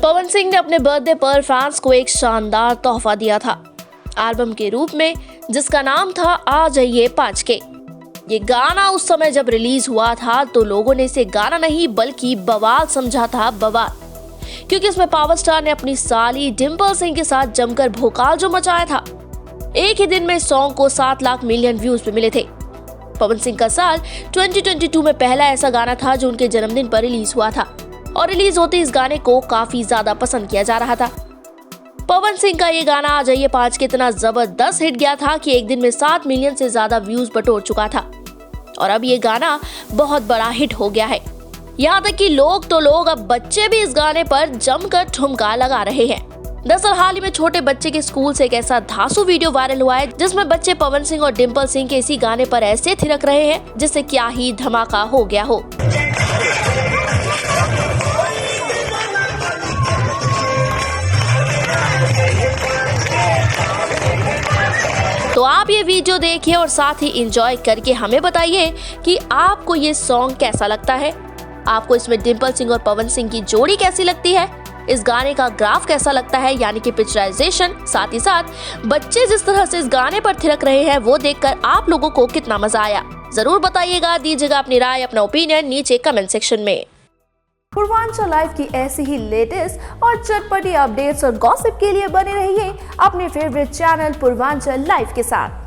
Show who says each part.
Speaker 1: पवन सिंह ने अपने बर्थडे पर फैंस को एक शानदार तोहफा दिया था, एल्बम के रूप में, जिसका नाम था आ जाइए 5K। ये गाना उस समय जब रिलीज हुआ था तो लोगों ने इसे गाना नहीं बल्कि बवाल समझा था, बवाल, क्योंकि इसमें पावर स्टार ने अपनी साली डिंपल सिंह के साथ जमकर भोकाल जो मचाया था। एक ही दिन में सॉन्ग को 7 लाख मिलियन व्यूज पे मिले थे। पवन सिंह का साल 2022 में पहला ऐसा गाना था जो उनके जन्मदिन पर रिलीज हुआ था और रिलीज होते इस गाने को काफी ज्यादा पसंद किया जा रहा था। पवन सिंह का ये गाना आ जाइए 5K इतना जबरदस्त हिट गया था कि एक दिन में 7 मिलियन से ज्यादा व्यूज बटोर चुका था और अब ये गाना बहुत बड़ा हिट हो गया है। यहाँ तक कि लोग अब बच्चे भी इस गाने पर जमकर ठुमका लगा रहे हैं। दरअसल हाल ही में छोटे बच्चे के स्कूल से एक ऐसा धांसू वीडियो वायरल हुआ है जिसमें बच्चे पवन सिंह और डिंपल सिंह के इसी गाने पर ऐसे थिरक रहे हैं जिससे क्या ही धमाका हो गया हो। तो आप ये वीडियो देखिए और साथ ही एंजॉय करके हमें बताइए कि आपको ये सॉन्ग कैसा लगता है। आपको इसमें डिंपल सिंह और पवन सिंह की जोड़ी कैसी लगती है, इस गाने का ग्राफ कैसा लगता है यानी कि पिक्चराइजेशन, साथ ही साथ बच्चे जिस तरह से इस गाने पर थिरक रहे हैं वो देखकर आप लोगों को कितना मजा आया, जरूर बताइएगा। दीजिएगा अपनी राय, अपना ओपिनियन नीचे कमेंट सेक्शन में।
Speaker 2: पूर्वांचल लाइव की ऐसी ही लेटेस्ट और चटपटी अपडेट्स और गॉसिप के लिए बने रहिए अपने फेवरेट चैनल पूर्वांचल लाइव के साथ।